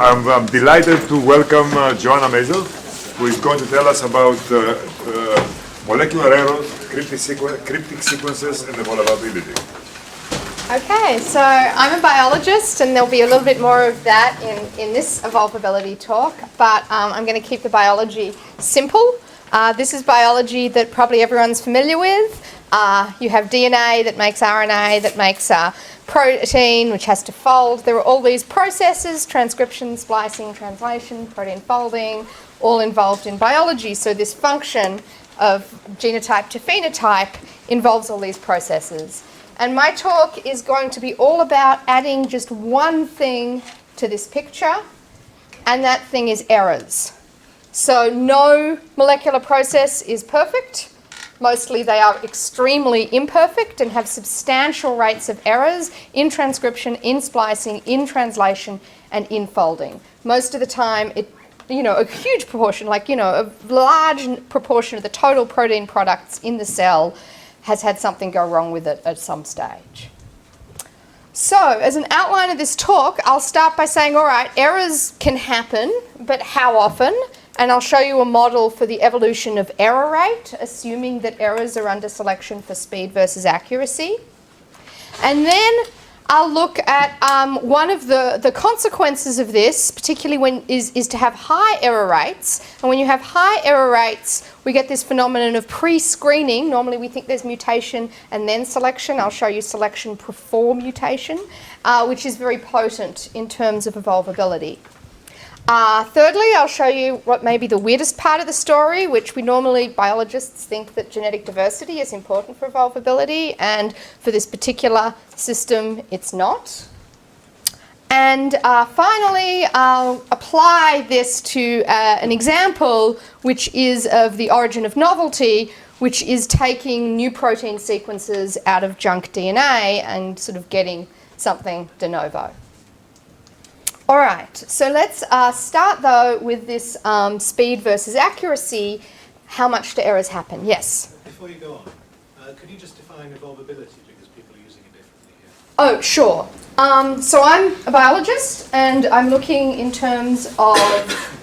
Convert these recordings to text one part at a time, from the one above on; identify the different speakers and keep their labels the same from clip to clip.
Speaker 1: I'm delighted to welcome Joanna Masel, who is going to tell us about molecular errors, cryptic sequences, and evolvability.
Speaker 2: Okay, so I'm a biologist, and there'll be a little bit more of that in this evolvability talk, but I'm going to keep the biology simple. This is biology that probably everyone's familiar with. You have DNA that makes RNA, that makes protein, which has to fold. There are all these processes, transcription, splicing, translation, protein folding, all involved in biology. So this function of genotype to phenotype involves all these processes. And my talk is going to be all about adding just one thing to this picture, and that thing is errors. So no molecular process is perfect. Mostly they are extremely imperfect and have substantial rates of errors in transcription, in splicing, in translation, and in folding. Most of the time, a huge proportion, a large proportion of the total protein products in the cell has had something go wrong with it at some stage. So, as an outline of this talk, I'll start by saying, all right, errors can happen, but how often? And I'll show you a model for the evolution of error rate, assuming that errors are under selection for speed versus accuracy. And then I'll look at one of the consequences of this, particularly when is to have high error rates. And when you have high error rates, we get this phenomenon of pre-screening. Normally we think there's mutation and then selection. I'll show you selection before mutation, which is very potent in terms of evolvability. Thirdly, I'll show you what may be the weirdest part of the story, which we normally, biologists, think that genetic diversity is important for evolvability, and for this particular system, it's not. And finally, I'll apply this to an example, which is of the origin of novelty, which is taking new protein sequences out of junk DNA and sort of getting something de novo. All right, so let's start though with this speed versus accuracy. How much do errors happen? Yes?
Speaker 3: Before you go on, could you just define evolvability, because people are using it differently here?
Speaker 2: Oh, sure. So I'm a biologist, and I'm looking in terms of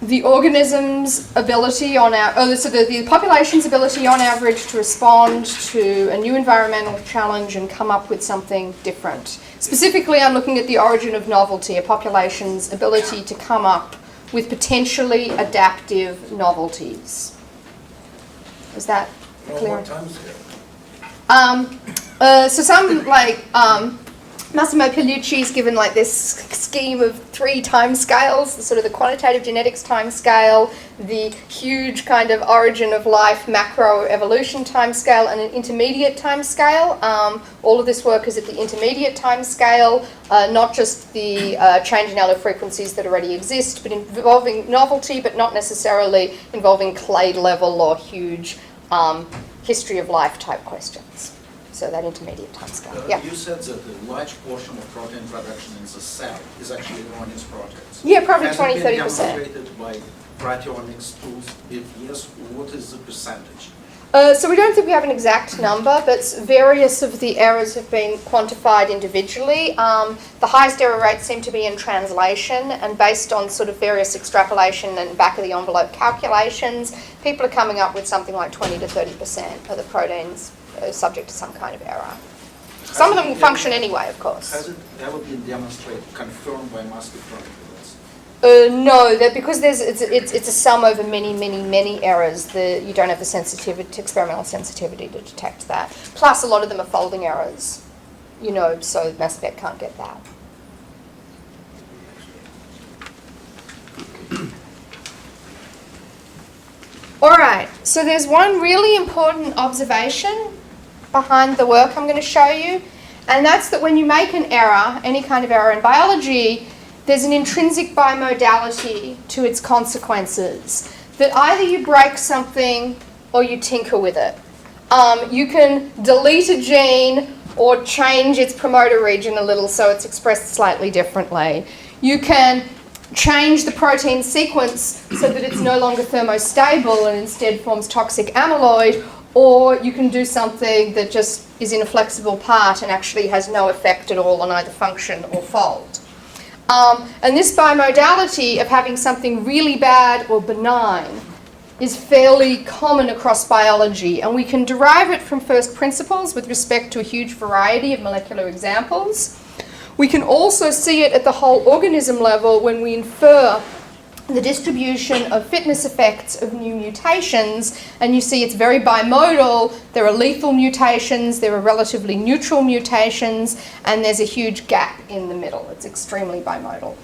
Speaker 2: the organism's ability on the population's ability on average to respond to a new environmental challenge and come up with something different. Specifically, I'm looking at the origin of novelty, a population's ability to come up with potentially adaptive novelties. Is that clear?
Speaker 4: What time scale?
Speaker 2: So some Massimo Pigliucci's given this scheme of 3 time scales, sort of the quantitative genetics time scale, the huge kind of origin of life macroevolution time scale, and an intermediate time scale. All of this work is at the intermediate time scale, not just the change in allofrequencies that already exist, but involving novelty, but not necessarily involving clade level or huge history of life type questions. So that intermediate time scale. Yeah.
Speaker 4: You said that a large portion of protein production in the cell is actually erroneous proteins.
Speaker 2: Yeah, probably 20-30%.
Speaker 4: Has it been demonstrated by proteomics tools? If yes, what is the percentage?
Speaker 2: So we don't think we have an exact number, but various of the errors have been quantified individually. The highest error rates seem to be in translation, and based on sort of various extrapolation and back-of-the-envelope calculations, people are coming up with something like 20 to 30% of the proteins subject to some kind of error. Some of them will function anyway, of course.
Speaker 4: Has it ever been demonstrated, confirmed by mass spectrometry?
Speaker 2: No, because it's a sum over many errors. You don't have the sensitivity, experimental sensitivity to detect that. Plus, a lot of them are folding errors, so mass spec can't get that. All right, so there's one really important observation behind the work I'm going to show you, and that's that when you make an error, any kind of error in biology, there's an intrinsic bimodality to its consequences, that either you break something or you tinker with it. You can delete a gene or change its promoter region a little so it's expressed slightly differently. You can change the protein sequence so that it's no longer thermostable and instead forms toxic amyloid, or you can do something that just is in a flexible part and actually has no effect at all on either function or fold. And this bimodality of having something really bad or benign is fairly common across biology, and we can derive it from first principles with respect to a huge variety of molecular examples. We can also see it at the whole organism level when we infer the distribution of fitness effects of new mutations, and you see it's very bimodal. There are lethal mutations, there are relatively neutral mutations, and there's a huge gap in the middle. It's extremely bimodal.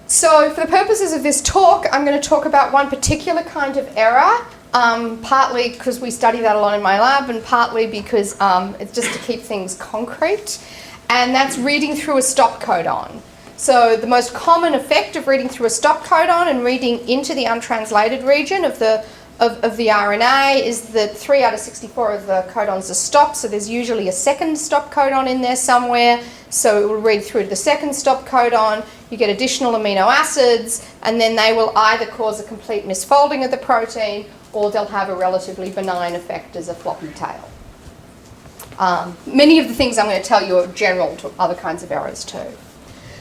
Speaker 2: So for the purposes of this talk, I'm going to talk about one particular kind of error, partly because we study that a lot in my lab, and partly because it's just to keep things concrete, and that's reading through a stop codon. So the most common effect of reading through a stop codon and reading into the untranslated region of the RNA is that 3 out of 64 of the codons are stopped, so there's usually a second stop codon in there somewhere, so it will read through to the second stop codon. You get additional amino acids, and then they will either cause a complete misfolding of the protein, or they'll have a relatively benign effect as a floppy tail. Many of the things I'm going to tell you are general to other kinds of errors too.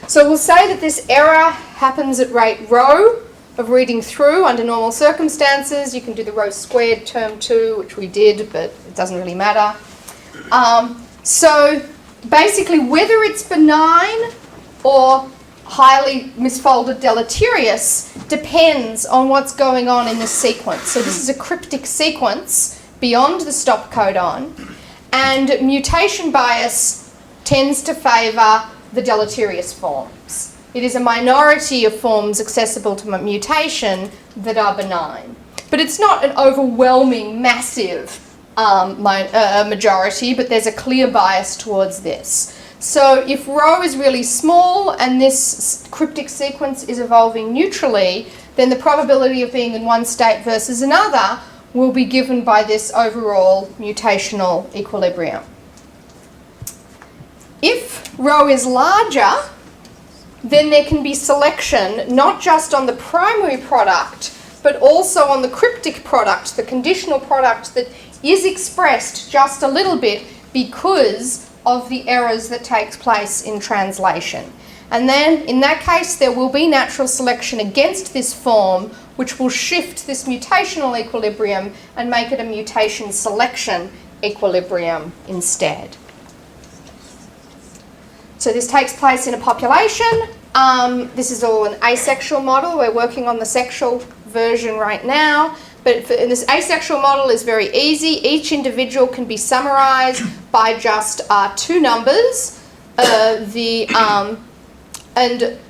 Speaker 2: So we'll say that this error happens at rate rho of reading through under normal circumstances. You can do the rho squared term too, which we did, but it doesn't really matter. So basically, whether it's benign or highly misfolded deleterious depends on what's going on in the sequence. So this is a cryptic sequence beyond the stop codon, and mutation bias tends to favour the deleterious forms. It is a minority of forms accessible to mutation that are benign. But it's not an overwhelming, massive majority, but there's a clear bias towards this. So if rho is really small and this cryptic sequence is evolving neutrally, then the probability of being in one state versus another will be given by this overall mutational equilibrium. If rho is larger, then there can be selection not just on the primary product, but also on the cryptic product, the conditional product that is expressed just a little bit because of the errors that takes place in translation. And then in that case there will be natural selection against this form, which will shift this mutational equilibrium and make it a mutation selection equilibrium instead. So this takes place in a population. This is all an asexual model. We're working on the sexual version right now. But this asexual model is very easy. Each individual can be summarized by just two numbers. And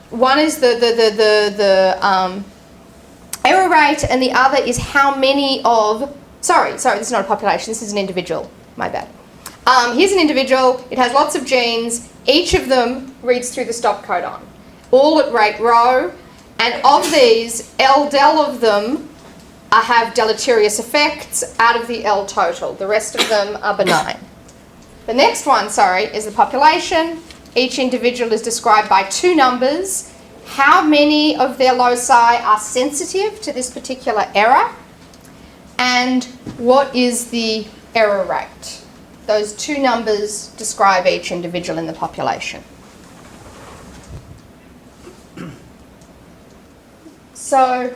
Speaker 2: one is the error rate, and the other is how many of... Sorry, this is not a population. This is an individual. My bad. Here's an individual. It has lots of genes. Each of them reads through the stop codon, all at rate rho. And of these, L del of them have deleterious effects out of the L total. The rest of them are benign. The next one, is the population. Each individual is described by two numbers. How many of their loci are sensitive to this particular error? And what is the error rate? Those two numbers describe each individual in the population. So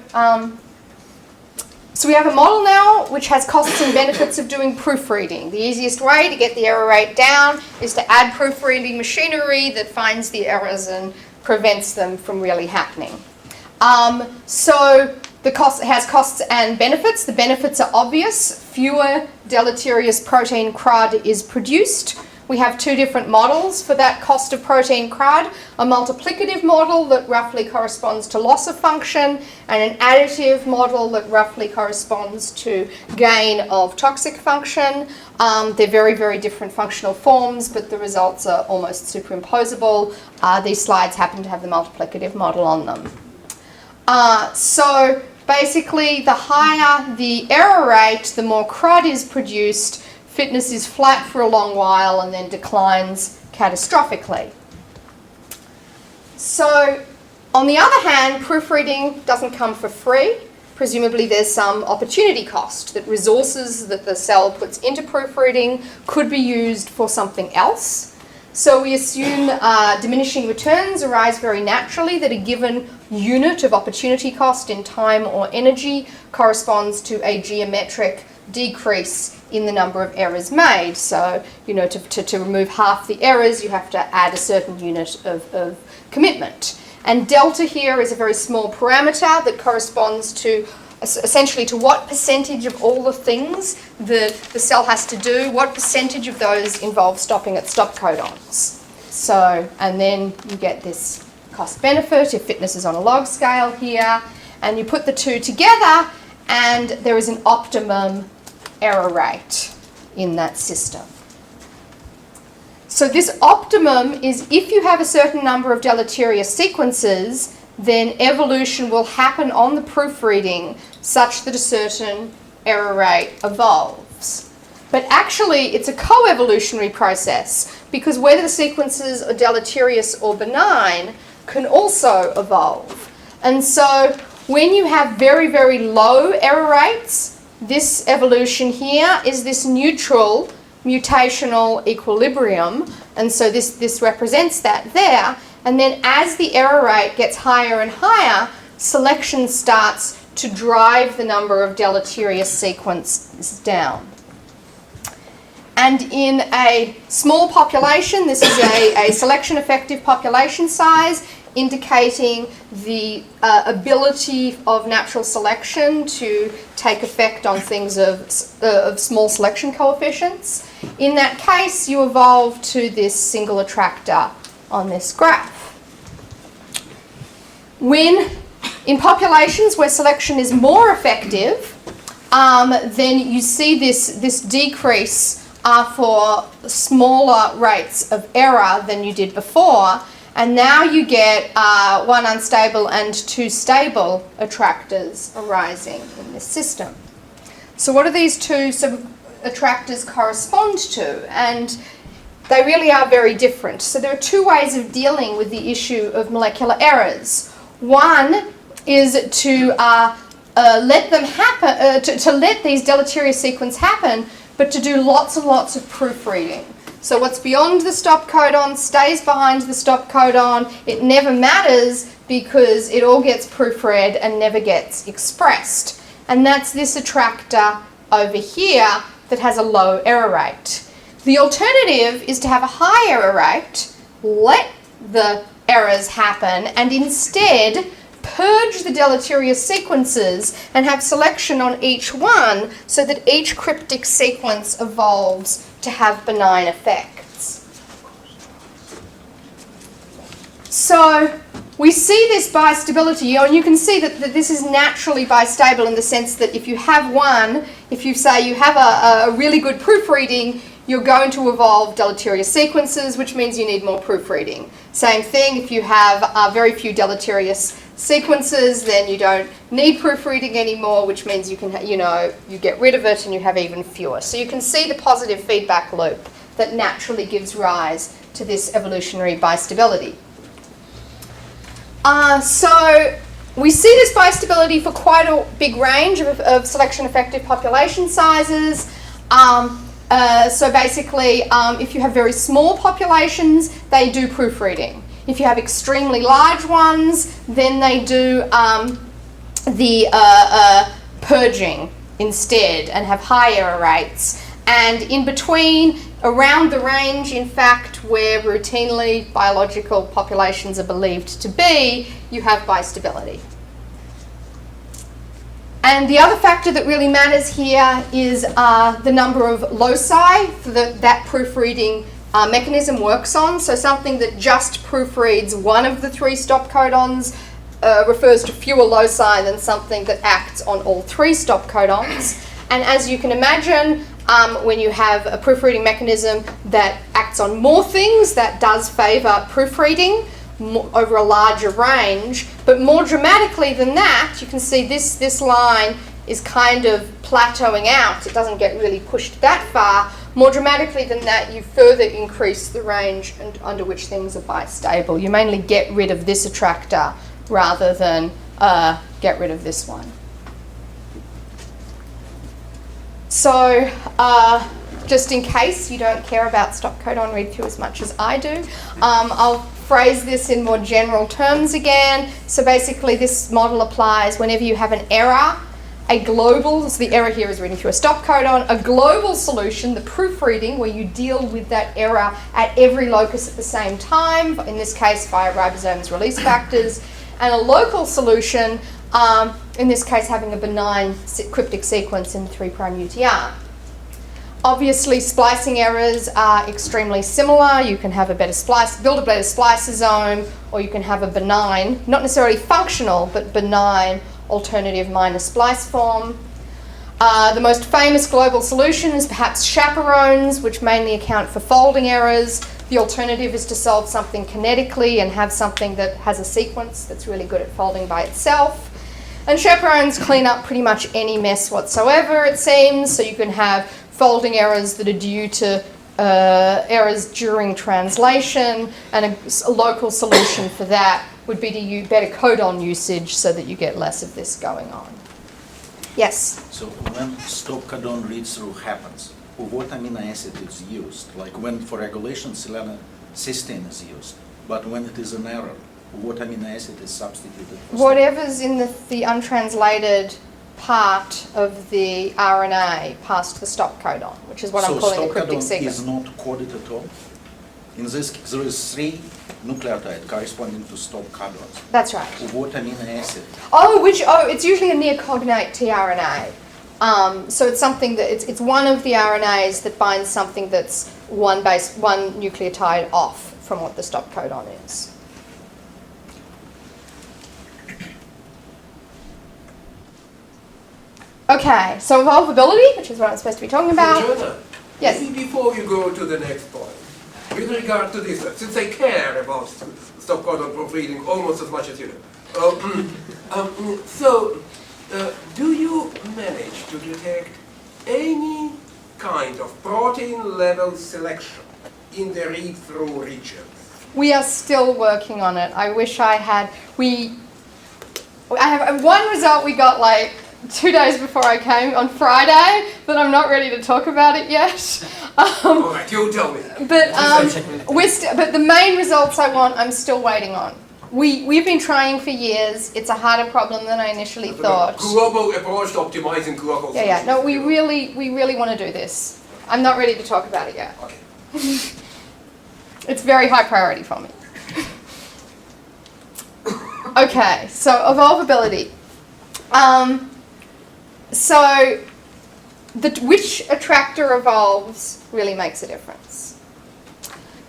Speaker 2: we have a model now which has costs and benefits of doing proofreading. The easiest way to get the error rate down is to add proofreading machinery that finds the errors and prevents them from really happening. So it has costs and benefits. The benefits are obvious. Fewer deleterious protein crud is produced. We have two different models for that cost of protein crud. A multiplicative model that roughly corresponds to loss of function, and an additive model that roughly corresponds to gain of toxic function. They're very, very different functional forms, but the results are almost superimposable. These slides happen to have the multiplicative model on them. So basically, the higher the error rate, the more crud is produced. Fitness is flat for a long while and then declines catastrophically. So, on the other hand, proofreading doesn't come for free. Presumably there's some opportunity cost, that resources that the cell puts into proofreading could be used for something else. So we assume diminishing returns arise very naturally, that a given unit of opportunity cost in time or energy corresponds to a geometric decrease in the number of errors made. So, you know, to remove half the errors, you have to add a certain unit of commitment. And delta here is a very small parameter that corresponds to essentially to what percentage of all the things the cell has to do, what percentage of those involve stopping at stop codons. So, and then you get this cost benefit if fitness is on a log scale here, and you put the two together and there is an optimum error rate in that system. So this optimum is if you have a certain number of deleterious sequences, then evolution will happen on the proofreading such that a certain error rate evolves. But actually, it's a co-evolutionary process, because whether the sequences are deleterious or benign can also evolve. And so when you have very, very low error rates, this evolution here is this neutral mutational equilibrium, and so this represents that there. And then as the error rate gets higher and higher, selection starts to drive the number of deleterious sequences down. And in a small population, this is a selection effective population size, indicating the ability of natural selection to take effect on things of small selection coefficients. In that case, you evolve to this single attractor on this graph. When in populations where selection is more effective, then you see this decrease for smaller rates of error than you did before, and now you get one unstable and two stable attractors arising in this system. So what do these two attractors correspond to? And they really are very different. So there are two ways of dealing with the issue of molecular errors. One is to let them happen, to let these deleterious sequences happen, but to do lots and lots of proofreading. So what's beyond the stop codon stays behind the stop codon. It never matters because it all gets proofread and never gets expressed. And that's this attractor over here that has a low error rate. The alternative is to have a high error rate, let the errors happen, and instead purge the deleterious sequences and have selection on each one so that each cryptic sequence evolves to have benign effects. So we see this bistability, and you can see that this is naturally bistable in the sense that if you have one, if you say you have a really good proofreading, you're going to evolve deleterious sequences, which means you need more proofreading. Same thing, if you have very few deleterious sequences, then you don't need proofreading anymore, which means you can, you get rid of it and you have even fewer. So you can see the positive feedback loop that naturally gives rise to this evolutionary bistability. So we see this bistability for quite a big range of selection effective population sizes. So basically, if you have very small populations, they do proofreading. If you have extremely large ones, then they do the purging instead and have high error rates. And in between, around the range, in fact, where routinely biological populations are believed to be, you have bistability. And the other factor that really matters here is the number of loci that proofreading mechanism works on. So something that just proofreads one of the three stop codons refers to fewer loci than something that acts on all three stop codons. And as you can imagine, when you have a proofreading mechanism that acts on more things, that does favour proofreading over a larger range. But more dramatically than that, you can see this line is kind of plateauing out. It doesn't get really pushed that far. More dramatically than that, you further increase the range under which things are bistable. You mainly get rid of this attractor rather than get rid of this one. So just in case you don't care about stop codon read-through as much as I do, I'll phrase this in more general terms again. So basically this model applies whenever you have an error, a global, so the error here is reading through a stop codon, a global solution, the proofreading, where you deal with that error at every locus at the same time, in this case via ribosomes release factors, and a local solution, in this case having a benign cryptic sequence in 3' UTR. Obviously, splicing errors are extremely similar. You can have a better build a better spliceosome, or you can have a benign, not necessarily functional, but benign alternative minor splice form. The most famous global solution is perhaps chaperones, which mainly account for folding errors. The alternative is to solve something kinetically and have something that has a sequence that's really good at folding by itself. And chaperones clean up pretty much any mess whatsoever, it seems. So you can have folding errors that are due to errors during translation, and a local solution for that would be to use better codon usage so that you get less of this going on. Yes?
Speaker 4: So when stop codon read-through happens, what amino acid is used? Like when for regulation cysteine is used, but when it is an error, what amino acid is substituted for?
Speaker 2: Whatever's in the untranslated part of the RNA past the stop codon, which is what I'm calling the cryptic sequence.
Speaker 4: So stop codon is not coded at all? In this, there is 3 nucleotides corresponding to stop codons.
Speaker 2: That's right.
Speaker 4: What amino acid?
Speaker 2: It's usually a near cognate tRNA. So it's something that it's one of the RNAs that binds something that's one nucleotide off from what the stop codon is. Okay, so evolvability, which is what I'm supposed to be talking about.
Speaker 5: Joanna,
Speaker 2: Yes.
Speaker 5: maybe before you go to the next point, with regard to this, since I care about stop codon proofreading almost as much as you do, do you manage to detect any kind of protein level selection in the read-through region?
Speaker 2: We are still working on it. I wish I had. I have one result we got like 2 days before I came on Friday, but I'm not ready to talk about it yet.
Speaker 5: All right, you tell me.
Speaker 2: But but the main results I want, I'm still waiting on. We've been trying for years. It's a harder problem than I initially thought.
Speaker 5: Global approach to optimizing global
Speaker 2: Yeah. No, we really want to do this. I'm not ready to talk about it yet.
Speaker 5: Okay.
Speaker 2: It's very high priority for me. Okay, so evolvability. So which attractor evolves really makes a difference.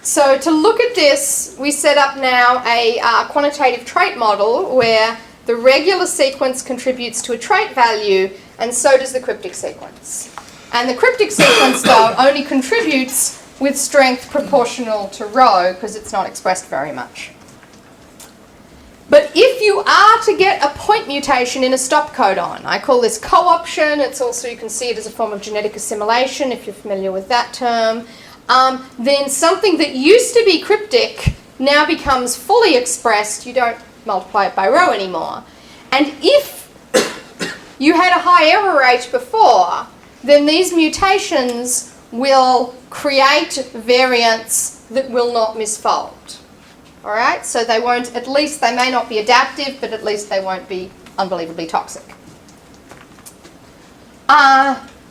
Speaker 2: So to look at this, we set up now a quantitative trait model where the regular sequence contributes to a trait value, and so does the cryptic sequence. And the cryptic sequence, though, only contributes with strength proportional to rho, because it's not expressed very much. But if you are to get a point mutation in a stop codon, I call this co-option, it's also, you can see it as a form of genetic assimilation if you're familiar with that term, then something that used to be cryptic now becomes fully expressed. You don't multiply it by rho anymore. And if you had a high error rate before, then these mutations will create variants that will not misfold. All right, so they won't, at least they may not be adaptive, but at least they won't be unbelievably toxic.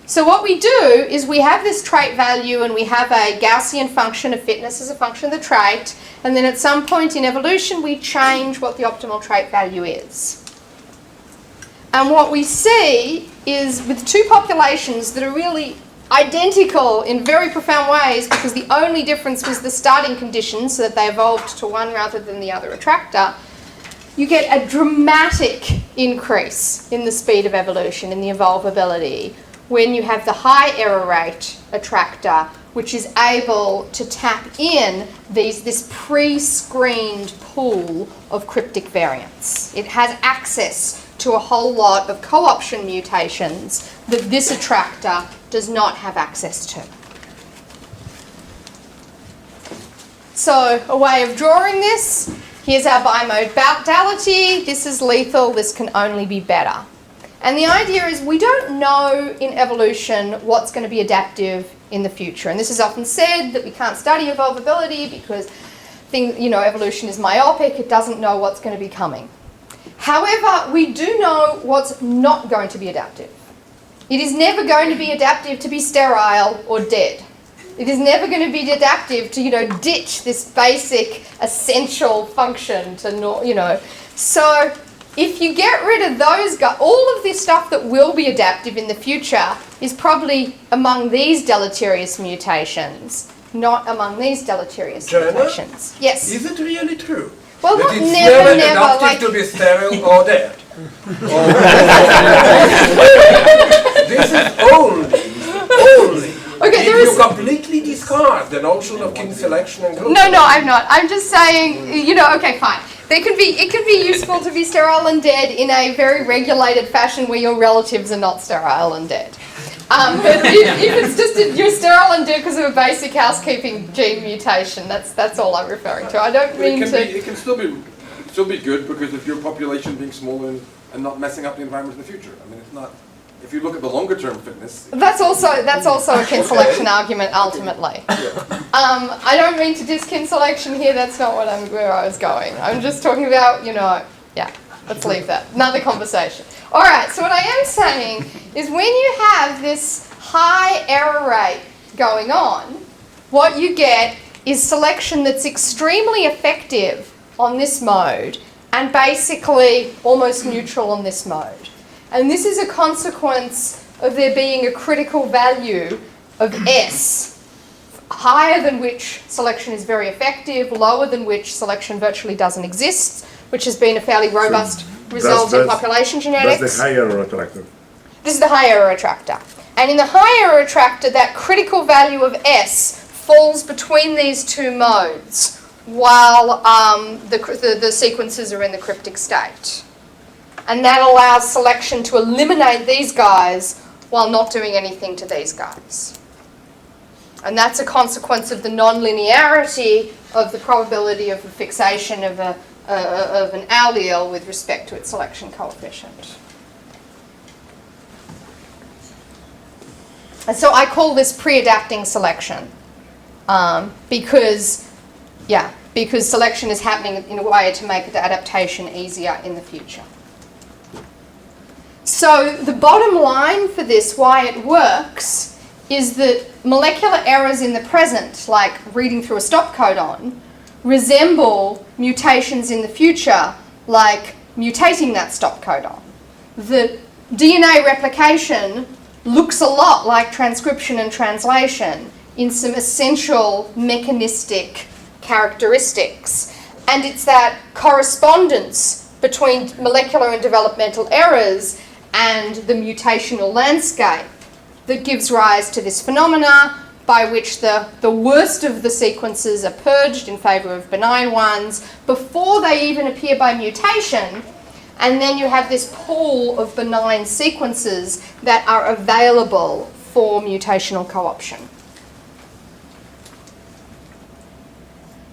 Speaker 2: So what we do is we have this trait value and we have a Gaussian function of fitness as a function of the trait, and then at some point in evolution we change what the optimal trait value is. And what we see is with two populations that are really identical in very profound ways, because the only difference was the starting conditions, so that they evolved to one rather than the other attractor, you get a dramatic increase in the speed of evolution, in the evolvability, when you have the high error rate attractor, which is able to tap in this pre-screened pool of cryptic variants. It has access to a whole lot of co-option mutations that this attractor does not have access to. So a way of drawing this, here's our bimodality. This is lethal, this can only be better. And the idea is we don't know in evolution what's going to be adaptive in the future. And this is often said that we can't study evolvability because evolution is myopic, it doesn't know what's going to be coming. However, we do know what's not going to be adaptive. It is never going to be adaptive to be sterile or dead. It is never going to be adaptive to, ditch this basic essential function to, So if you get rid of those guys, all of this stuff that will be adaptive in the future is probably among these deleterious mutations, not among these deleterious mutations. Yes?
Speaker 5: Is it really true?
Speaker 2: Well,
Speaker 5: that
Speaker 2: not
Speaker 5: it's
Speaker 2: never,
Speaker 5: adaptive
Speaker 2: like...
Speaker 5: to be sterile or dead? This is only
Speaker 2: Okay,
Speaker 5: if you completely discard the notion of kin selection and group.
Speaker 2: No, I'm not. I'm just saying, okay, fine. It can be useful to be sterile and dead in a very regulated fashion where your relatives are not sterile and dead. But if it's just you're sterile and dead because of a basic housekeeping gene mutation, that's all I'm referring to. I don't mean to...
Speaker 6: It can still be good because of your population being small and not messing up the environment in the future. I mean, it's not... If you look at the longer term fitness...
Speaker 2: That's also a kin selection argument, ultimately. I don't mean to diss kin selection here, that's not where I was going. I'm just talking about, let's leave that. Another conversation. Alright, so what I am saying is when you have this high error rate going on, what you get is selection that's extremely effective on this mode and basically almost neutral on this mode. And this is a consequence of there being a critical value of S, higher than which selection is very effective, lower than which selection virtually doesn't exist, which has been a fairly robust result in population genetics.
Speaker 1: That's the high error attractor.
Speaker 2: This is the high error attractor. And in the high error attractor, that critical value of S falls between these two modes while the sequences are in the cryptic state. And that allows selection to eliminate these guys while not doing anything to these guys. And that's a consequence of the non-linearity of the probability of the fixation of an allele with respect to its selection coefficient. And so I call this pre-adapting selection because selection is happening in a way to make the adaptation easier in the future. So the bottom line for this, why it works, is that molecular errors in the present, like reading through a stop codon, resemble mutations in the future, like mutating that stop codon. The DNA replication looks a lot like transcription and translation in some essential mechanistic characteristics. And it's that correspondence between molecular and developmental errors and the mutational landscape that gives rise to this phenomena by which the worst of the sequences are purged in favour of benign ones before they even appear by mutation, and then you have this pool of benign sequences that are available for mutational co-option.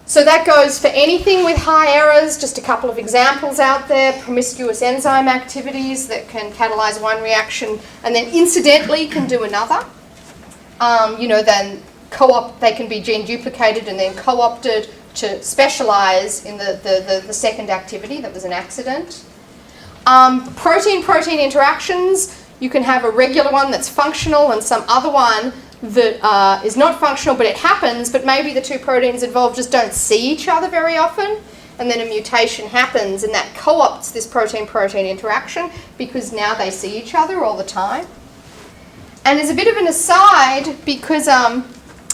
Speaker 2: So that goes for anything with high errors, just a couple of examples out there, promiscuous enzyme activities that can catalyse one reaction and then incidentally can do another. Then they can be gene duplicated and then co-opted to specialise in the second activity that was an accident. Protein-protein interactions, you can have a regular one that's functional and some other one that is not functional, but it happens, but maybe the two proteins involved just don't see each other very often, and then a mutation happens and that co-opts this protein-protein interaction because now they see each other all the time. And as a bit of an aside, because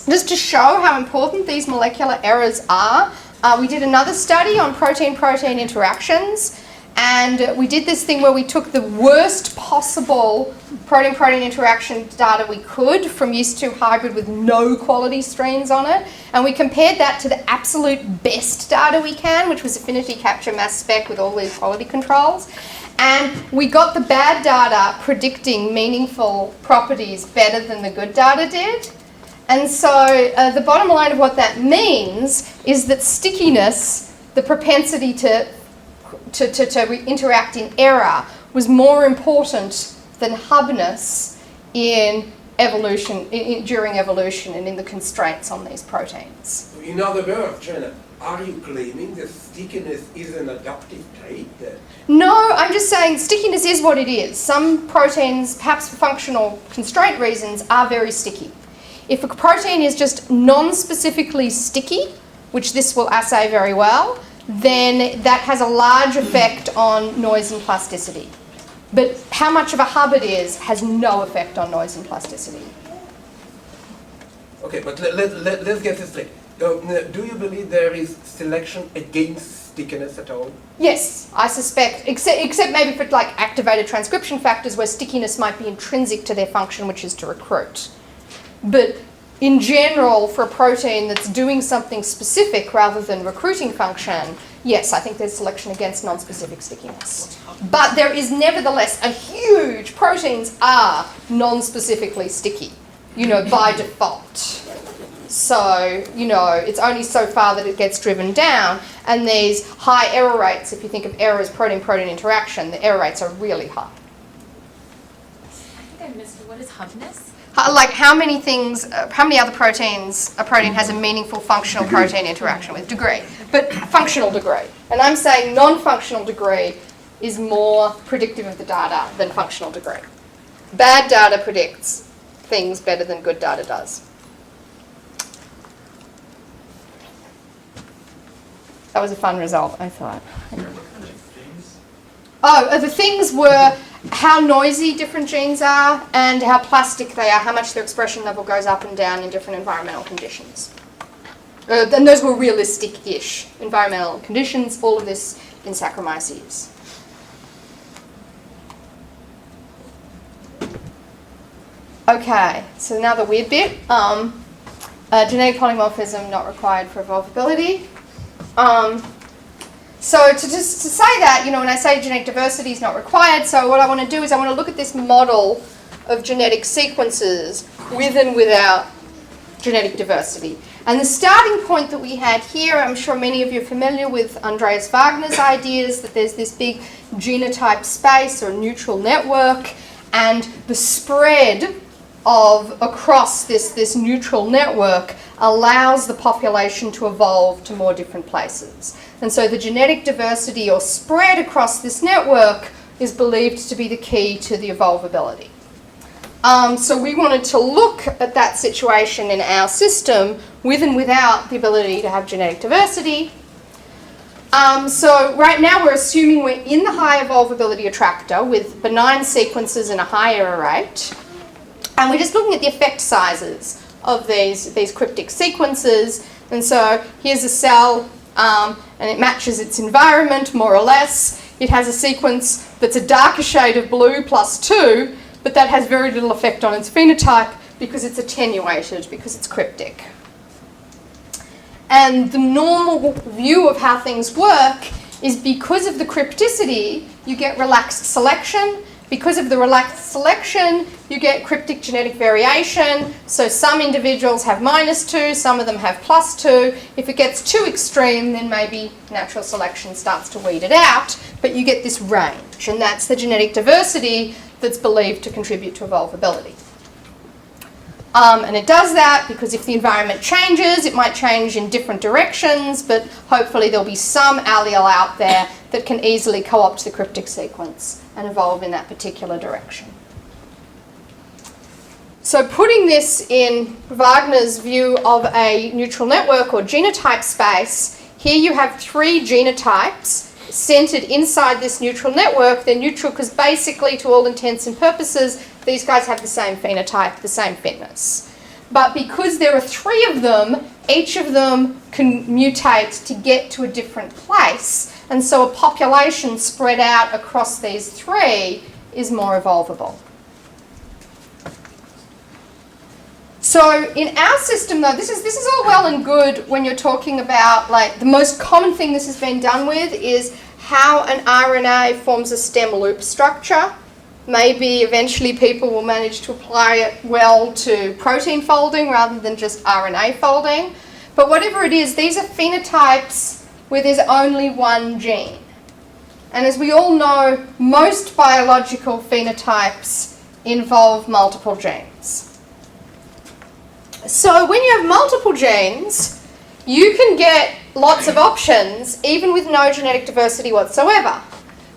Speaker 2: just to show how important these molecular errors are, we did another study on protein-protein interactions, and we did this thing where we took the worst possible protein-protein interaction data we could from yeast-2 hybrid with no quality strains on it, and we compared that to the absolute best data we can, which was affinity capture mass spec with all these quality controls. And we got the bad data predicting meaningful properties better than the good data did. And so the bottom line of what that means is that stickiness, the propensity to interact in error, was more important than hubness in evolution, during evolution and in the constraints on these proteins.
Speaker 5: In other words, Joanna, are you claiming that stickiness is an adaptive trait?
Speaker 2: No, I'm just saying stickiness is what it is. Some proteins, perhaps for functional constraint reasons, are very sticky. If a protein is just non-specifically sticky, which this will assay very well, then that has a large effect on noise and plasticity. But how much of a hub it is has no effect on noise and plasticity.
Speaker 5: Okay, but let's get this straight. Do you believe there is selection against stickiness at all?
Speaker 2: Yes, I suspect, except maybe for like activated transcription factors where stickiness might be intrinsic to their function, which is to recruit. But in general, for a protein that's doing something specific rather than recruiting function, yes, I think there's selection against non-specific stickiness. But there is nevertheless a huge, proteins are non-specifically sticky, by default. So, it's only so far that it gets driven down, and these high error rates, if you think of error as protein-protein interaction, the error rates are really high.
Speaker 7: I think I missed it. What is hubness?
Speaker 2: Like how many other proteins a protein has a meaningful functional protein interaction with? Degree, but functional degree. And I'm saying non-functional degree is more predictive of the data than functional degree. Bad data predicts things better than good data does. That was a fun result, I thought. Oh, the things were how noisy different genes are and how plastic they are, how much their expression level goes up and down in different environmental conditions. And those were realistic-ish environmental conditions, all of this in Saccharomyces. Okay, so now the weird bit. Genetic polymorphism not required for evolvability. So to say that, when I say genetic diversity is not required, so what I want to do is I want to look at this model of genetic sequences with and without genetic diversity. And the starting point that we had here, I'm sure many of you are familiar with Andreas Wagner's ideas that there's this big genotype space or neutral network, and the spread across this neutral network allows the population to evolve to more different places. And so the genetic diversity or spread across this network is believed to be the key to the evolvability. So we wanted to look at that situation in our system with and without the ability to have genetic diversity. So right now we're assuming we're in the high evolvability attractor with benign sequences and a high error rate. And we're just looking at the effect sizes of these cryptic sequences. And so here's a cell, and it matches its environment more or less. It has a sequence that's a darker shade of blue +2, but that has very little effect on its phenotype because it's attenuated, because it's cryptic. And the normal view of how things work is because of the crypticity, you get relaxed selection. Because of the relaxed selection, you get cryptic genetic variation. So some individuals have -2, some of them have +2. If it gets too extreme, then maybe natural selection starts to weed it out. But you get this range, and that's the genetic diversity that's believed to contribute to evolvability. And it does that because if the environment changes, it might change in different directions, but hopefully there'll be some allele out there that can easily co-opt the cryptic sequence and evolve in that particular direction. So putting this in Wagner's view of a neutral network or genotype space, here you have 3 genotypes centered inside this neutral network. They're neutral because basically, to all intents and purposes, these guys have the same phenotype, the same fitness. But because there are 3 of them, each of them can mutate to get to a different place. And so a population spread out across these 3 is more evolvable. So in our system, though, this is all well and good when you're talking about, like, the most common thing this has been done with is how an RNA forms a stem loop structure. Maybe eventually people will manage to apply it well to protein folding rather than just RNA folding. But whatever it is, these are phenotypes where there's only one gene. And as we all know, most biological phenotypes involve multiple genes. So when you have multiple genes, you can get lots of options even with no genetic diversity whatsoever.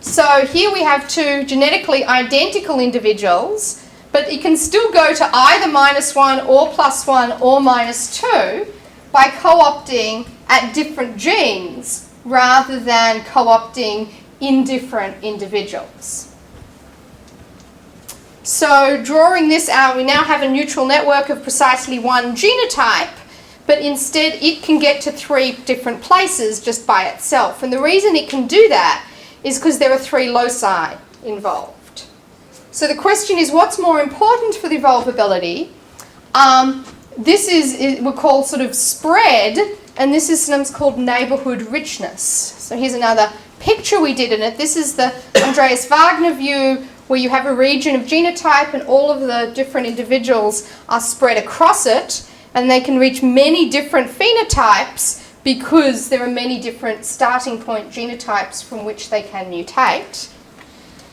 Speaker 2: So here we have two genetically identical individuals, but you can still go to either -1 or +1 or -2 by co-opting at different genes rather than co-opting in different individuals. So drawing this out, we now have a neutral network of precisely one genotype, but instead it can get to 3 different places just by itself. And the reason it can do that is because there are 3 loci involved. So the question is, what's more important for the evolvability? This is we call sort of spread, and this is sometimes called neighborhood richness. So here's another picture we did in it. This is the Andreas Wagner view, where you have a region of genotype and all of the different individuals are spread across it, and they can reach many different phenotypes because there are many different starting point genotypes from which they can mutate.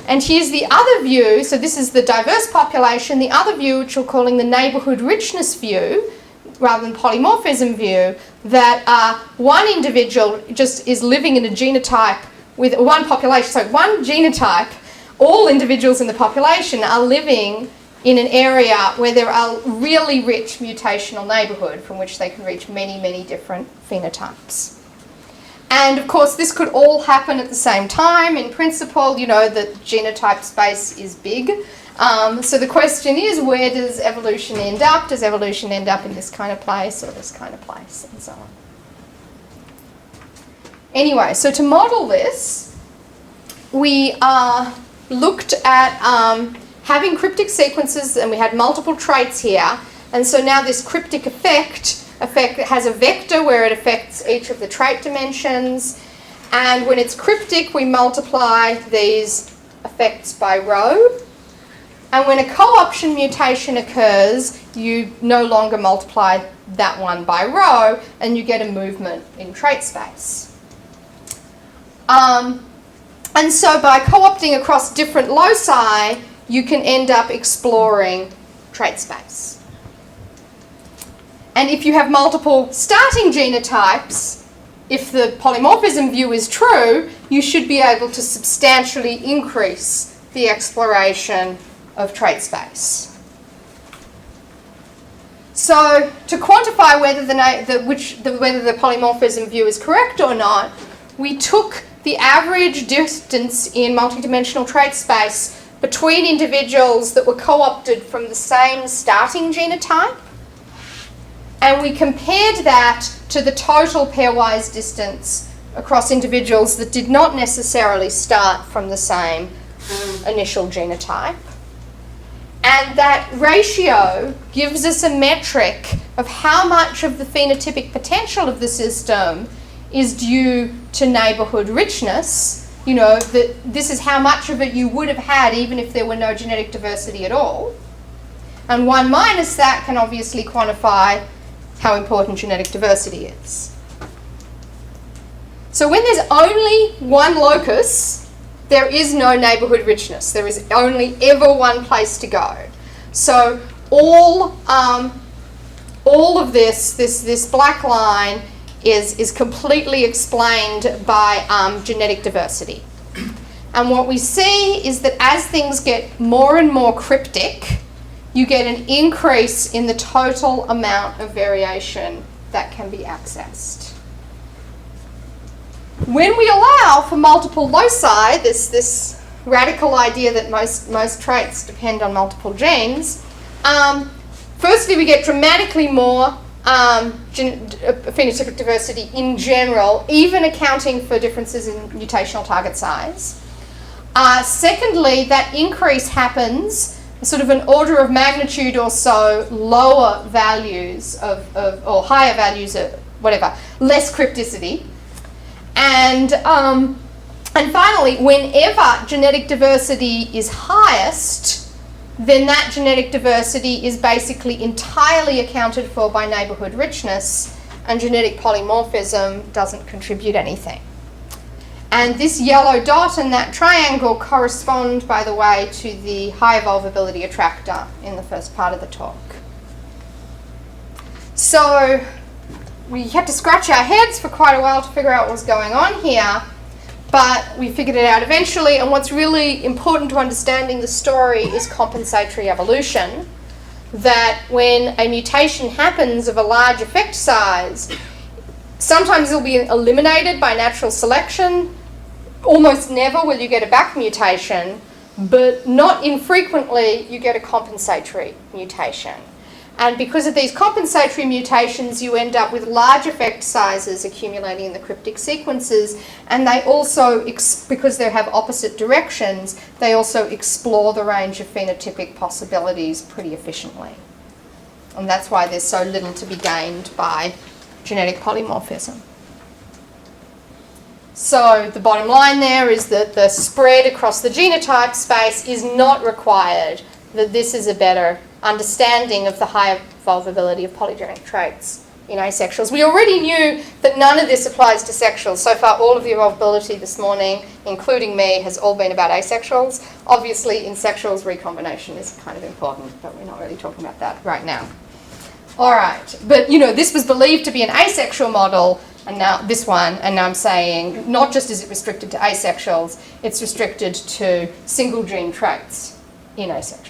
Speaker 2: And here's the other view, so this is the diverse population, the other view, which we're calling the neighborhood richness view, rather than polymorphism view, that one individual just is living in a genotype with one population, so one genotype, all individuals in the population are living in an area where there are really rich mutational neighbourhood from which they can reach many, many different phenotypes. And of course this could all happen at the same time. In principle, you know, the genotype space is big. So the question is, where does evolution end up? Does evolution end up in this kind of place or this kind of place, and so on. Anyway, so to model this, we looked at having cryptic sequences, and we had multiple traits here. And so now this cryptic effect has a vector where it affects each of the trait dimensions. And when it's cryptic, we multiply these effects by row. And when a co-option mutation occurs, you no longer multiply that one by row, and you get a movement in trait space. And so by co-opting across different loci, you can end up exploring trait space. And if you have multiple starting genotypes, if the polymorphism view is true, you should be able to substantially increase the exploration of trait space. So to quantify whether the polymorphism view is correct or not, we took the average distance in multidimensional trait space between individuals that were co-opted from the same starting genotype, and we compared that to the total pairwise distance across individuals that did not necessarily start from the same initial genotype. And that ratio gives us a metric of how much of the phenotypic potential of the system is due to neighbourhood richness. You know, that this is how much of it you would have had even if there were no genetic diversity at all. And 1 minus that can obviously quantify how important genetic diversity is. So when there's only one locus, there is no neighbourhood richness. There is only ever one place to go. So all of this black line is completely explained by genetic diversity. And what we see is that as things get more and more cryptic, you get an increase in the total amount of variation that can be accessed. When we allow for multiple loci, this radical idea that most traits depend on multiple genes, firstly we get dramatically more phenotypic diversity in general, even accounting for differences in mutational target size. Secondly, that increase happens sort of an order of magnitude or so lower values or higher values of whatever, less crypticity. And finally, whenever genetic diversity is highest, then that genetic diversity is basically entirely accounted for by neighbourhood richness, and genetic polymorphism doesn't contribute anything. And this yellow dot and that triangle correspond, by the way, to the high evolvability attractor in the first part of the talk. So we had to scratch our heads for quite a while to figure out what was going on here, but we figured it out eventually. And what's really important to understanding the story is compensatory evolution, that when a mutation happens of a large effect size, sometimes it'll be eliminated by natural selection. Almost never will you get a back mutation, but not infrequently you get a compensatory mutation. And because of these compensatory mutations, you end up with large effect sizes accumulating in the cryptic sequences, and they also, because they have opposite directions, they also explore the range of phenotypic possibilities pretty efficiently. And that's why there's so little to be gained by genetic polymorphism. So the bottom line there is that the spread across the genotype space is not required, that this is a better understanding of the higher evolvability of polygenic traits in asexuals. We already knew that none of this applies to sexuals. So far, all of the evolvability this morning, including me, has all been about asexuals. Obviously, in sexuals, recombination is kind of important, but we're not really talking about that right now. All right, but this was believed to be an asexual model, and now this one, and now I'm saying not just is it restricted to asexuals, it's restricted to single gene traits in asexuals.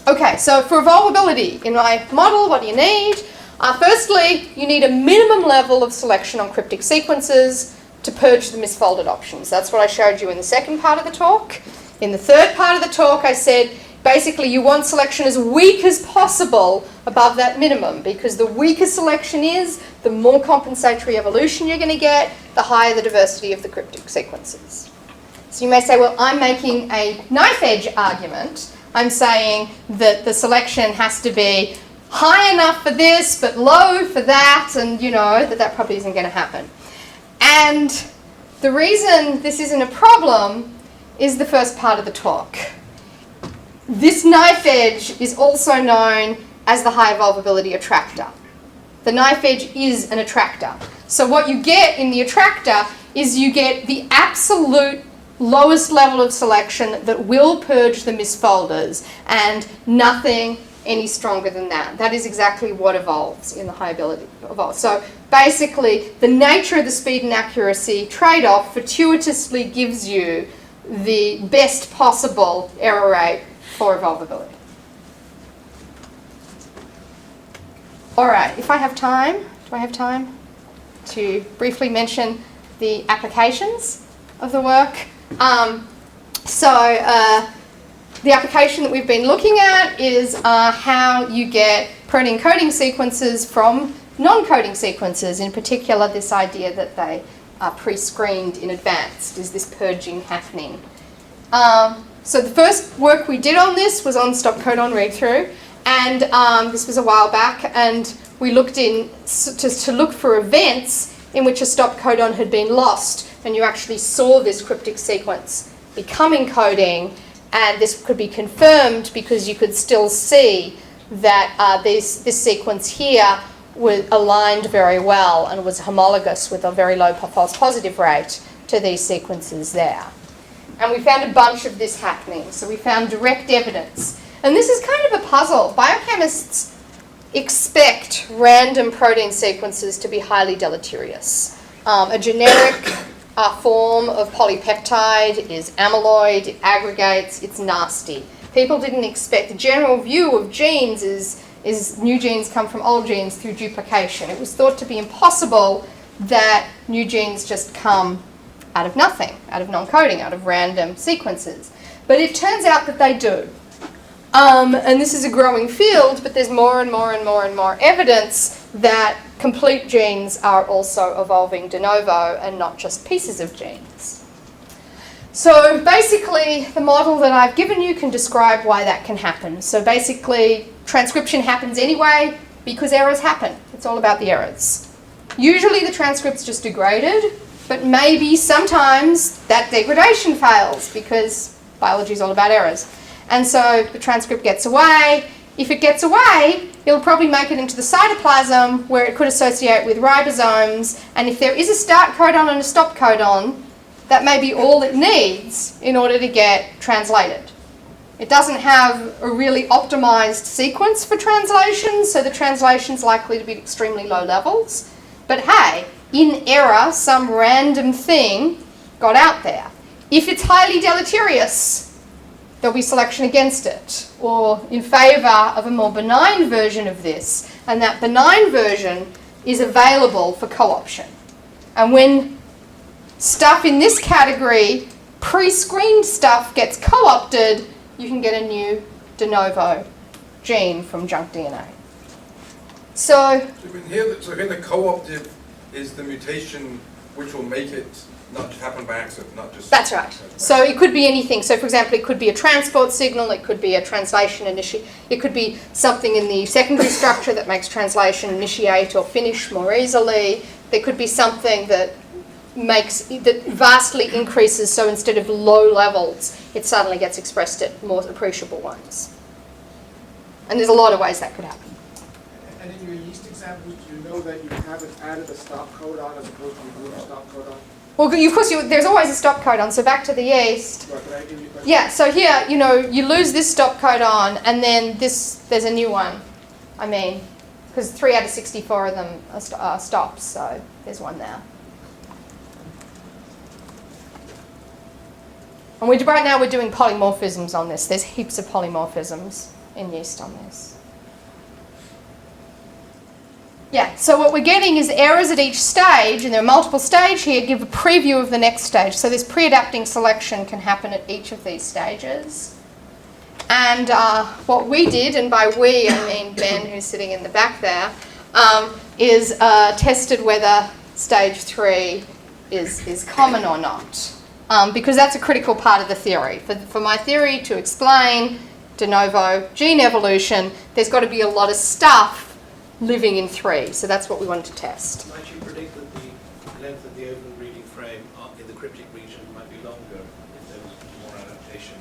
Speaker 2: Okay, so for evolvability, in my model, what do you need? Firstly, you need a minimum level of selection on cryptic sequences to purge the misfolded options. That's what I showed you in the second part of the talk. In the third part of the talk, I said basically you want selection as weak as possible above that minimum, because the weaker selection is, the more compensatory evolution you're going to get, the higher the diversity of the cryptic sequences. So you may say, well, I'm making a knife edge argument. I'm saying that the selection has to be high enough for this, but low for that, and that probably isn't going to happen. And the reason this isn't a problem is the first part of the talk. This knife edge is also known as the high evolvability attractor. The knife edge is an attractor. So what you get in the attractor is you get the absolute lowest level of selection that will purge the misfolders, and nothing any stronger than that. That is exactly what evolves in the high ability evolve. So basically, the nature of the speed and accuracy trade-off fortuitously gives you the best possible error rate for evolvability. All right, if I have time, do I have time to briefly mention the applications of the work? The application that we've been looking at is how you get protein coding sequences from non-coding sequences, in particular this idea that they are pre-screened in advance. Is this purging happening? So the first work we did on this was on stop codon read-through, and this was a while back, and we looked in to look for events in which a stop codon had been lost, and you actually saw this cryptic sequence becoming coding, and this could be confirmed because you could still see that this sequence here was aligned very well and was homologous with a very low false positive rate to these sequences there. And we found a bunch of this happening, so we found direct evidence. And this is kind of a puzzle. Biochemists expect random protein sequences to be highly deleterious. A generic form of polypeptide is amyloid, it aggregates, it's nasty. People didn't expect, the general view of genes is new genes come from old genes through duplication. It was thought to be impossible that new genes just come out of nothing, out of non-coding, out of random sequences. But it turns out that they do. And this is a growing field, but there's more and more and more and more evidence that complete genes are also evolving de novo and not just pieces of genes. So basically, the model that I've given you can describe why that can happen. So basically, transcription happens anyway because errors happen. It's all about the errors. Usually the transcript's just degraded, but maybe sometimes that degradation fails because biology is all about errors. And so the transcript gets away. If it gets away, it'll probably make it into the cytoplasm where it could associate with ribosomes. And if there is a start codon and a stop codon, that may be all it needs in order to get translated. It doesn't have a really optimized sequence for translation, so the translation's likely to be at extremely low levels. But hey, in error, some random thing got out there. If it's highly deleterious, there'll be selection against it, or in favour of a more benign version of this, and that benign version is available for co-option. And when stuff in this category, pre-screened stuff, gets co-opted, you can get a new de novo gene from junk DNA. So
Speaker 6: here the co-optive is the mutation which will make it not just happen by accident, not just...
Speaker 2: that's right. So it could be anything. So for example, it could be a transport signal, it could be a translation initiate, it could be something in the secondary structure that makes translation initiate or finish more easily. There could be something that vastly increases, so instead of low levels, it suddenly gets expressed at more appreciable ones. And there's a lot of ways that could happen.
Speaker 8: And in your yeast examples, do you know that you haven't added a stop codon as opposed to removing a stop codon?
Speaker 2: Well, of course, there's always a stop codon, so back to the yeast.
Speaker 8: Right, can I give you a question?
Speaker 2: Yeah, so here, you lose this stop codon, and then there's a new one. I mean, because 3 out of 64 of them are stops, so there's one there. And right now we're doing polymorphisms on this. There's heaps of polymorphisms in yeast on this. Yeah, so what we're getting is errors at each stage, and there are multiple stages here, give a preview of the next stage. So this pre-adapting selection can happen at each of these stages. And what we did, and by we I mean Ben, who's sitting in the back there, is tested whether stage 3 is common or not. Because that's a critical part of the theory. For my theory to explain de novo gene evolution, there's got to be a lot of stuff living in 3. So that's what we wanted to test.
Speaker 3: Might you predict that the length of the open reading frame in the cryptic region might be longer if there was more adaptation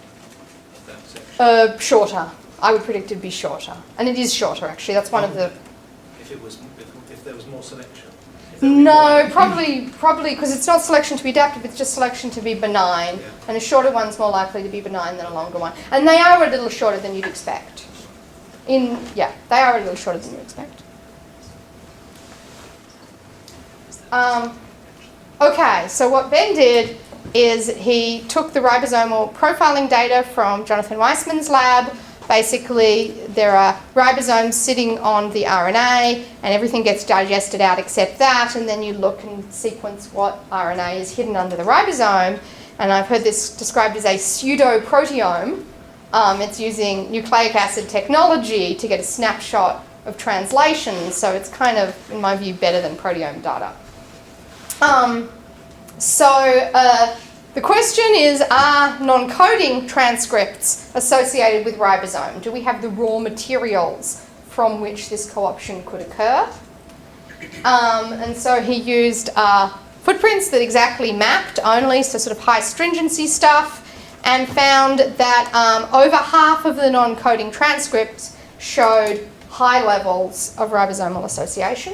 Speaker 3: of that section?
Speaker 2: Shorter. I would predict it'd be shorter. And it is shorter, actually. That's one of the...
Speaker 3: If there was more selection? If there would be
Speaker 2: No,
Speaker 3: more
Speaker 2: probably, because it's not selection to be adaptive, it's just selection to be benign.
Speaker 3: Yeah.
Speaker 2: And a shorter one's more likely to be benign than a longer one. And they are a little shorter than you'd expect. They are a little shorter than you'd expect. Okay, so what Ben did is he took the ribosomal profiling data from Jonathan Weissman's lab. Basically, there are ribosomes sitting on the RNA, and everything gets digested out except that, and then you look and sequence what RNA is hidden under the ribosome. And I've heard this described as a pseudo-proteome. It's using nucleic acid technology to get a snapshot of translation, so it's kind of, in my view, better than proteome data. The question is, are non-coding transcripts associated with ribosome? Do we have the raw materials from which this co-option could occur? And so he used footprints that exactly mapped only, so sort of high stringency stuff, and found that over half of the non-coding transcripts showed high levels of ribosomal association.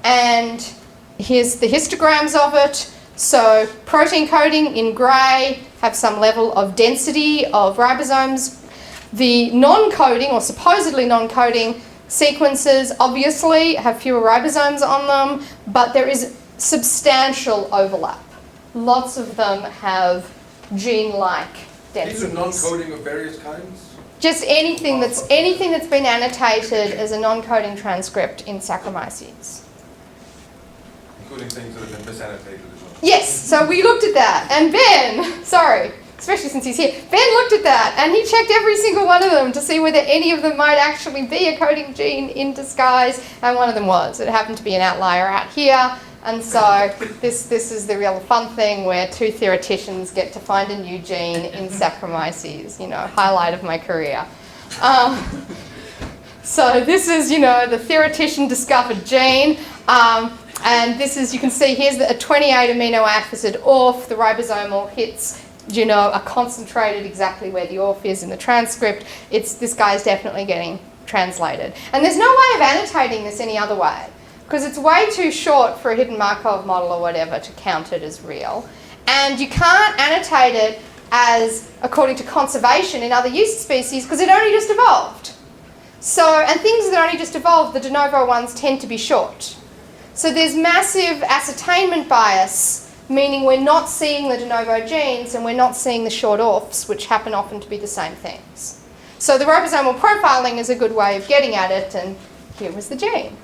Speaker 2: And here's the histograms of it. So protein coding in grey have some level of density of ribosomes. The non-coding or supposedly non-coding sequences obviously have fewer ribosomes on them, but there is substantial overlap. Lots of them have gene-like densities.
Speaker 6: These are non-coding of various kinds?
Speaker 2: Just anything that's been annotated as a non-coding transcript in Saccharomyces.
Speaker 6: Including things that have been misannotated as well.
Speaker 2: Yes, so we looked at that, and Ben, sorry, especially since he's here, Ben looked at that, and he checked every single one of them to see whether any of them might actually be a coding gene in disguise, and one of them was. It happened to be an outlier out here, and so this is the real fun thing where 2 theoreticians get to find a new gene in Saccharomyces, highlight of my career. So this is, the theoretician discovered gene. And this is, you can see here's a 28 amino acid ORF. The ribosomal hits, are concentrated exactly where the ORF is in the transcript. This guy's definitely getting translated. And there's no way of annotating this any other way, because it's way too short for a hidden Markov model or whatever to count it as real. And you can't annotate it as according to conservation in other yeast species because it only just evolved. So, and things that only just evolved, the de novo ones tend to be short. So there's massive ascertainment bias, meaning we're not seeing the de novo genes and we're not seeing the short offs, which happen often to be the same things. So the ribosomal profiling is a good way of getting at it, and here was the gene.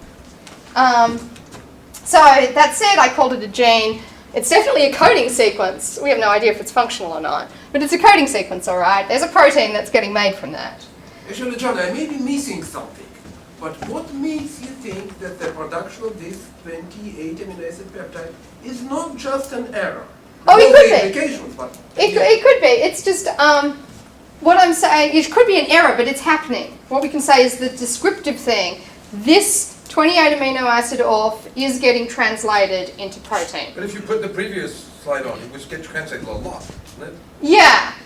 Speaker 2: So that said, I called it a gene. It's definitely a coding sequence. We have no idea if it's functional or not, but it's a coding sequence, all right? There's a protein that's getting made from that.
Speaker 5: Actually, John, I may be missing something, but what makes you think that the production of this 28 amino acid peptide is not just an error?
Speaker 2: Oh, it could
Speaker 5: the
Speaker 2: be.
Speaker 5: implications, but
Speaker 2: It could be. It's just, what I'm saying, it could be an error, but it's happening. What we can say is the descriptive thing. This 28 amino acid off is getting translated into protein.
Speaker 6: But if you put the previous slide on, it would get translated a lot, wouldn't it?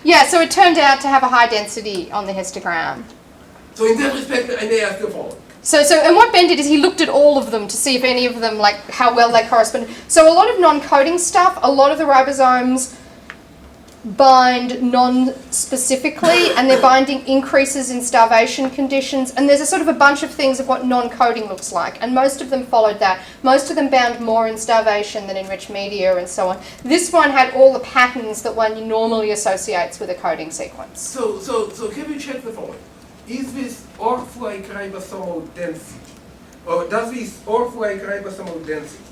Speaker 2: Yeah, so it turned out to have a high density on the histogram.
Speaker 5: so in that respect, I may ask the following.
Speaker 2: So and what Ben did is he looked at all of them to see if any of them, like how well they correspond. So a lot of non-coding stuff, a lot of the ribosomes bind non-specifically, and their binding increases in starvation conditions, and there's a sort of a bunch of things of what non-coding looks like, and most of them followed that. Most of them bound more in starvation than in rich media and so on. This one had all the patterns that one normally associates with a coding sequence.
Speaker 5: So can we check the following? Is this ORF-like ribosomal density, or does this ORF-like ribosomal density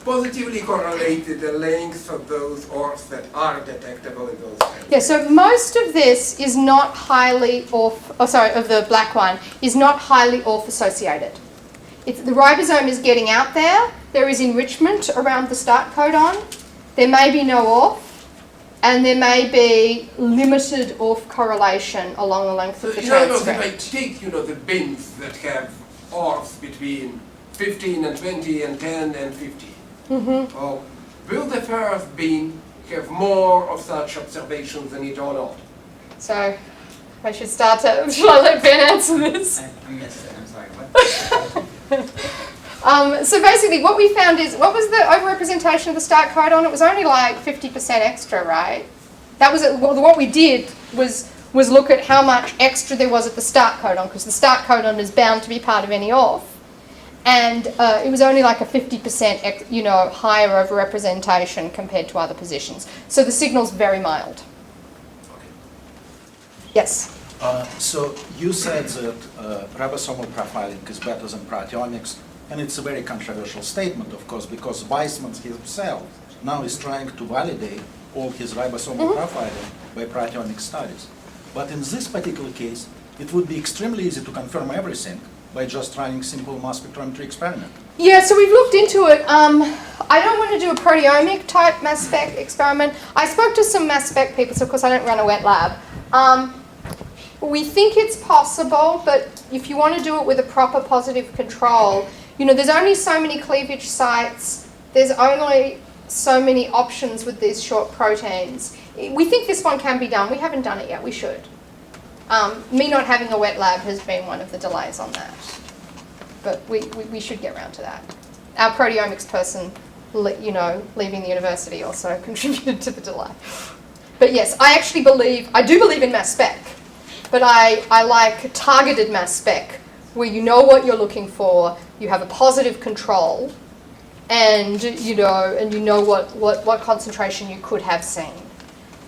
Speaker 5: positively correlate to the length of those ORFs that are detectable in those cells?
Speaker 2: Yeah, so most of this is not highly of the black one, is not highly ORF associated. The ribosome is getting out there, there is enrichment around the start codon, there may be no ORF, and there may be limited ORF correlation along the length of the
Speaker 5: in other words, if I
Speaker 2: transcript.
Speaker 5: take, the bins that have ORFs between 15 and 20 and 10 and 15, will the first bin have more of such observations than it or not?
Speaker 2: So I should start to, should I let Ben answer this?
Speaker 9: I missed it, I'm sorry, what?
Speaker 2: So basically what we found is, what was the overrepresentation of the start codon? It was only like 50% extra, right? That was, what we did was look at how much extra there was at the start codon, because the start codon is bound to be part of any ORF. And it was only like a 50% higher overrepresentation compared to other positions. So the signal's very mild. Yes?
Speaker 4: So you said that ribosomal profiling is better than proteomics, and it's a very controversial statement, of course, because Weissman himself now is trying to validate all his ribosomal profiling by proteomic studies. But in this particular case, it would be extremely easy to confirm everything by just running simple mass spectrometry experiment.
Speaker 2: Yeah, so we've looked into it. I don't want to do a proteomic type mass spec experiment. I spoke to some mass spec people, so of course I don't run a wet lab. We think it's possible, but if you want to do it with a proper positive control, there's only so many cleavage sites, there's only so many options with these short proteins. We think this one can be done. We haven't done it yet. We should. Me not having a wet lab has been one of the delays on that. But we should get around to that. Our proteomics person, leaving the university also contributed to the delay. But yes, I do believe in mass spec, but I like targeted mass spec, where you know what you're looking for, you have a positive control, and you know what concentration you could have seen.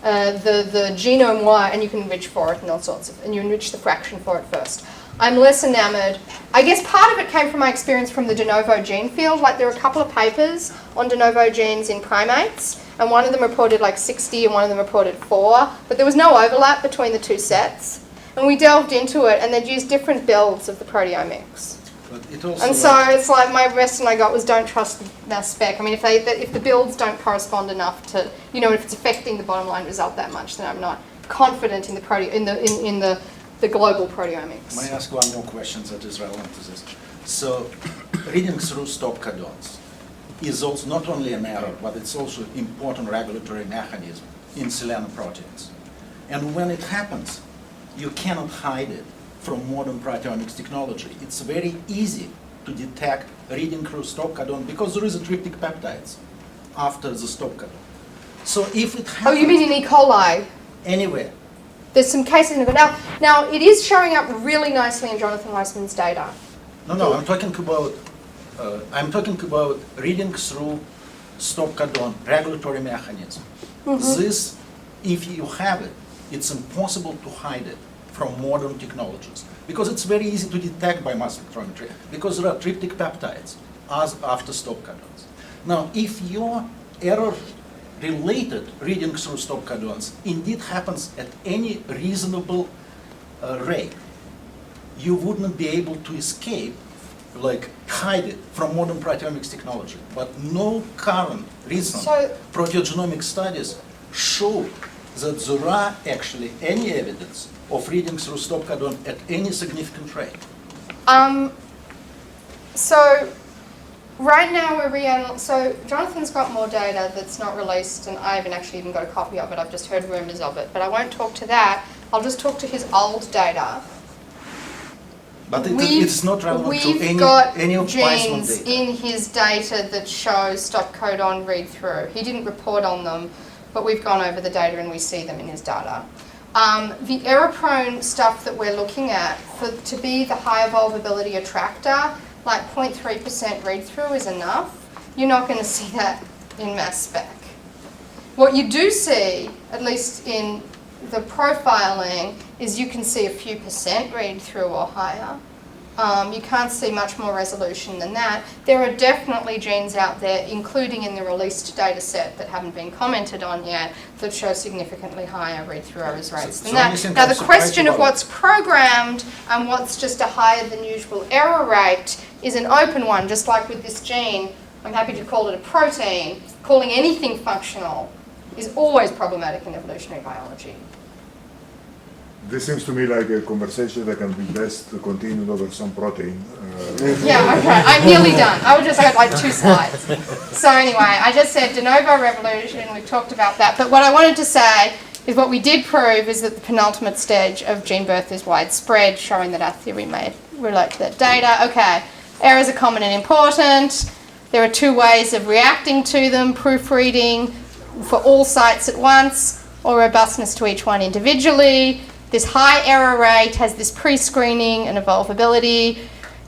Speaker 2: The genome-wide, and you can enrich for it and all sorts of, and you enrich the fraction for it first. I'm less enamored. I guess part of it came from my experience from the de novo gene field. Like there are a couple of papers on de novo genes in primates, and one of them reported like 60 and one of them reported 4, but there was no overlap between the two sets. And we delved into it, and they'd used different builds of the proteomics.
Speaker 4: But it also
Speaker 2: And so it's like my lesson I got was don't trust the mass spec. I mean, if the builds don't correspond enough to, if it's affecting the bottom line result that much, then I'm not confident in the global proteomics.
Speaker 4: May I ask one more question that is relevant to this? So, reading through stop codons is also not only an error, but it's also an important regulatory mechanism in selenoproteins. And when it happens, you cannot hide it from modern proteomics technology. It's very easy to detect reading through stop codon because there is a cryptic peptides after the stop codon. So if it happens...
Speaker 2: Oh, you mean in E. coli?
Speaker 4: anywhere.
Speaker 2: There's some cases in it. Now, it is showing up really nicely in Jonathan Weissman's data.
Speaker 4: No, I'm talking about reading through stop codon regulatory mechanism. This, if you have it, it's impossible to hide it from modern technologies because it's very easy to detect by mass spectrometry because there are tryptic peptides as after stop codons. Now, if your error-related reading through stop codons indeed happens at any reasonable rate, you wouldn't be able to escape, like hide it from modern proteomics technology. But no current recent proteogenomic studies show that there are actually any evidence of reading through stop codon at any significant rate.
Speaker 2: So right now so Jonathan's got more data that's not released, and I haven't actually even got a copy of it. I've just heard rumors of it, but I won't talk to that. I'll just talk to his old data.
Speaker 4: But it's not relevant to any of Weissman's
Speaker 2: genes
Speaker 4: data.
Speaker 2: in his data that show stop codon read through. He didn't report on them, but we've gone over the data and we see them in his data. The error-prone stuff that we're looking at, to be the high evolvability attractor, like 0.3% read-through is enough. You're not going to see that in mass spec. What you do see, at least in the profiling, is you can see a few percent read-through or higher. You can't see much more resolution than that. There are definitely genes out there, including in the released data set that haven't been commented on yet, that show significantly higher read-through errors rates than that. Now, the question of what's programmed and what's just a higher than usual error rate is an open one, just like with this gene. I'm happy to call it a protein. Calling anything functional is always problematic in evolutionary biology.
Speaker 1: This seems to me like a conversation that can be best continued over some protein.
Speaker 2: Yeah, okay, I'm nearly done. I would just have like 2 slides. So anyway, I just said de novo revolution, we've talked about that, but what I wanted to say is what we did prove is that the penultimate stage of gene birth is widespread, showing that our theory may relate to that data. Okay, errors are common and important. There are 2 ways of reacting to them: proofreading for all sites at once, or robustness to each one individually. This high error rate has this pre-screening and evolvability.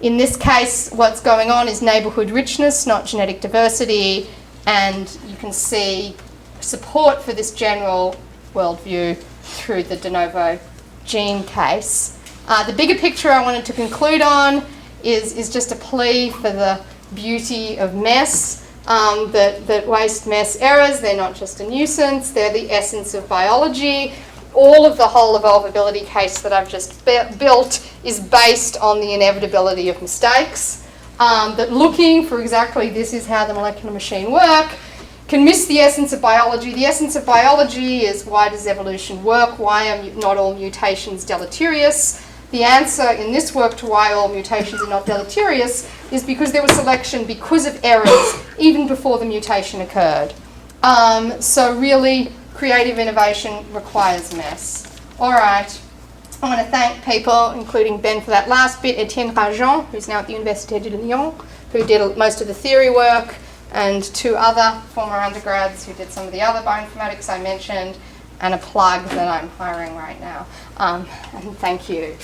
Speaker 2: In this case, what's going on is neighbourhood richness, not genetic diversity, and you can see support for this general worldview through the de novo gene case. The bigger picture I wanted to conclude on is just a plea for the beauty of mess, that waste mess errors, they're not just a nuisance, they're the essence of biology. All of the whole evolvability case that I've just built is based on the inevitability of mistakes. That looking for exactly this is how the molecular machine work can miss the essence of biology. The essence of biology is, why does evolution work? Why are not all mutations deleterious? The answer in this work to why all mutations are not deleterious is because there was selection because of errors even before the mutation occurred. So really, creative innovation requires mess. All right, I want to thank people, including Ben for that last bit, Etienne Rajon, who's now at the Université de Lyon, who did most of the theory work, and 2 other former undergrads who did some of the other bioinformatics I mentioned, and a plug that I'm hiring right now. And thank you.